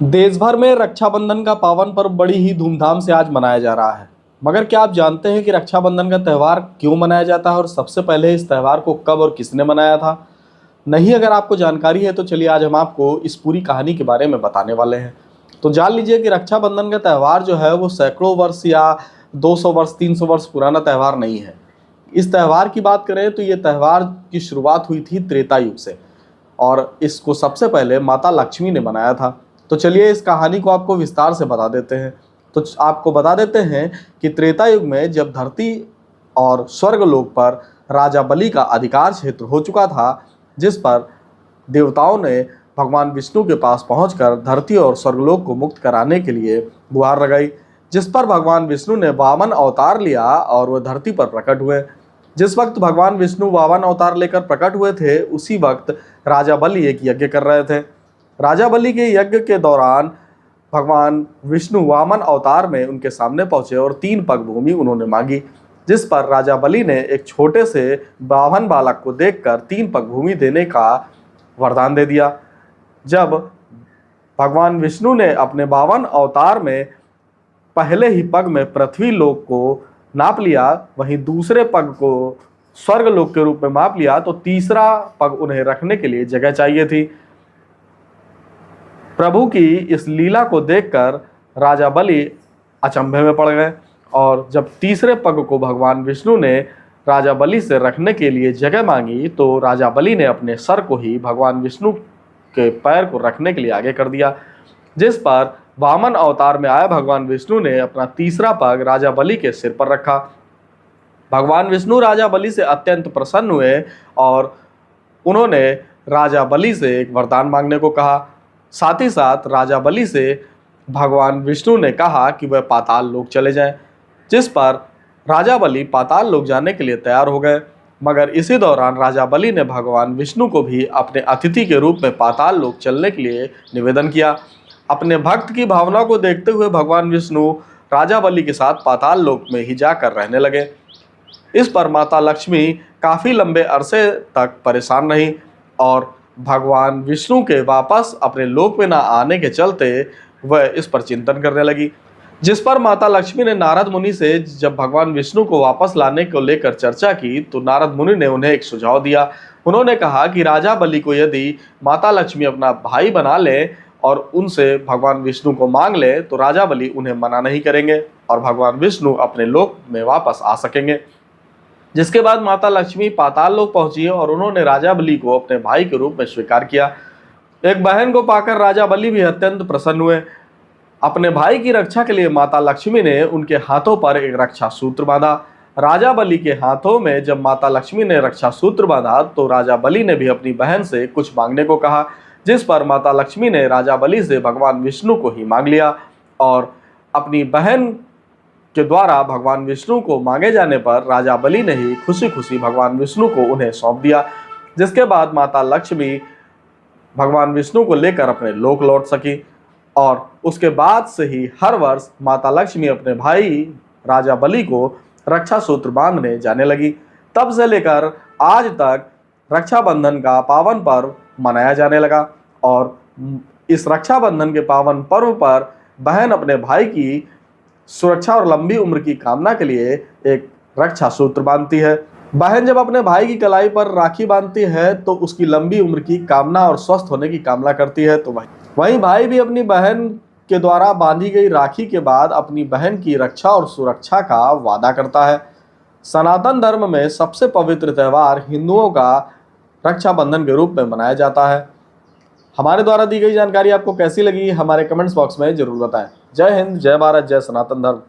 देश भर में रक्षाबंधन का पावन पर्व बड़ी ही धूमधाम से आज मनाया जा रहा है। मगर क्या आप जानते हैं कि रक्षाबंधन का त्यौहार क्यों मनाया जाता है और सबसे पहले इस त्यौहार को कब और किसने मनाया था? नहीं, अगर आपको जानकारी है तो चलिए आज हम आपको इस पूरी कहानी के बारे में बताने वाले हैं। तो जान लीजिए कि रक्षाबंधन का त्यौहार जो है वो सैकड़ों वर्ष या 200 वर्ष 300 वर्ष पुराना त्यौहार नहीं है। इस त्यौहार की बात करें तो ये त्यौहार की शुरुआत हुई थी त्रेता युग से और इसको सबसे पहले माता लक्ष्मी ने बनाया था। तो चलिए इस कहानी को आपको विस्तार से बता देते हैं। तो आपको बता देते हैं कि त्रेता युग में जब धरती और स्वर्गलोक पर राजा बलि का अधिकार क्षेत्र हो चुका था, जिस पर देवताओं ने भगवान विष्णु के पास पहुंचकर धरती और स्वर्गलोक को मुक्त कराने के लिए गुहार लगाई, जिस पर भगवान विष्णु ने वामन अवतार लिया और वह धरती पर प्रकट हुए। जिस वक्त भगवान विष्णु वामन अवतार लेकर प्रकट हुए थे, उसी वक्त राजा बलि एक यज्ञ कर रहे थे। राजा बलि के यज्ञ के दौरान भगवान विष्णु वामन अवतार में उनके सामने पहुंचे और 3 पग भूमि उन्होंने मांगी, जिस पर राजा बलि ने एक छोटे से बाभन बालक को देखकर 3 पग भूमि देने का वरदान दे दिया। जब भगवान विष्णु ने अपने 52 अवतार में पहले ही पग में पृथ्वी लोक को नाप लिया, वहीं दूसरे पग को स्वर्ग लोक के रूप में माप लिया, तो तीसरा पग उन्हें रखने के लिए जगह चाहिए थी। प्रभु की इस लीला को देखकर राजा बलि अचंभे में पड़ गए और जब तीसरे पग को भगवान विष्णु ने राजा बलि से रखने के लिए जगह मांगी, तो राजा बलि ने अपने सर को ही भगवान विष्णु के पैर को रखने के लिए आगे कर दिया, जिस पर वामन अवतार में आया भगवान विष्णु ने अपना तीसरा पग राजा बलि के सिर पर रखा। भगवान विष्णु राजा बलि से अत्यंत प्रसन्न हुए और उन्होंने राजा बलि से एक वरदान मांगने को कहा। साथ ही साथ राजा बलि से भगवान विष्णु ने कहा कि वह पाताल लोक चले जाएं, जिस पर राजा बलि पाताल लोक जाने के लिए तैयार हो गए। मगर इसी दौरान राजा बलि ने भगवान विष्णु को भी अपने अतिथि के रूप में पाताल लोक चलने के लिए निवेदन किया। अपने भक्त की भावना को देखते हुए भगवान विष्णु राजा बलि के साथ पाताल लोक में ही जाकर रहने लगे। इस पर माता लक्ष्मी काफ़ी लंबे अरसे तक परेशान रही और भगवान विष्णु के वापस अपने लोक में न आने के चलते वह इस पर चिंतन करने लगी, जिस पर माता लक्ष्मी ने नारद मुनि से जब भगवान विष्णु को वापस लाने को लेकर चर्चा की, तो नारद मुनि ने उन्हें एक सुझाव दिया। उन्होंने कहा कि राजा बलि को यदि माता लक्ष्मी अपना भाई बना ले और उनसे भगवान विष्णु को मांग ले, तो राजा बलि उन्हें मना नहीं करेंगे और भगवान विष्णु अपने लोक में वापस आ सकेंगे। जिसके बाद माता लक्ष्मी पाताल लोक पहुंची और उन्होंने राजा बलि को अपने भाई के रूप में स्वीकार किया। एक बहन को पाकर राजा बलि भी अत्यंत प्रसन्न हुए। अपने भाई की रक्षा के लिए माता लक्ष्मी ने उनके हाथों पर एक रक्षा सूत्र बांधा। राजा बलि के हाथों में जब माता लक्ष्मी ने रक्षा सूत्र बांधा, तो राजा बलि ने भी अपनी बहन से कुछ मांगने को कहा, जिस पर माता लक्ष्मी ने राजा बलि से भगवान विष्णु को ही मांग लिया और अपनी बहन के द्वारा भगवान विष्णु को मांगे जाने पर राजा बलि ने ही खुशी खुशी भगवान विष्णु को उन्हें सौंप दिया। जिसके बाद माता लक्ष्मी भगवान विष्णु को लेकर अपने लोक लौट सकी और उसके बाद से ही हर वर्ष माता लक्ष्मी अपने भाई राजा बलि को रक्षा सूत्र बांधने जाने लगी। तब से लेकर आज तक रक्षाबंधन का पावन पर्व मनाया जाने लगा और इस रक्षाबंधन के पावन पर्व पर बहन अपने भाई की सुरक्षा और लंबी उम्र की कामना के लिए एक रक्षा सूत्र बांधती है। बहन जब अपने भाई की कलाई पर राखी बांधती है तो उसकी लंबी उम्र की कामना और स्वस्थ होने की कामना करती है। तो वहीं भाई भी अपनी बहन के द्वारा बांधी गई राखी के बाद अपनी बहन की रक्षा और सुरक्षा का वादा करता है। सनातन धर्म में सबसे पवित्र त्यौहार हिंदुओं का रक्षाबंधन के रूप में मनाया जाता है। हमारे द्वारा दी गई जानकारी आपको कैसी लगी, हमारे कमेंट्स बॉक्स में जरूर बताएं। जय हिंद, जय भारत, जय सनातन धर्म।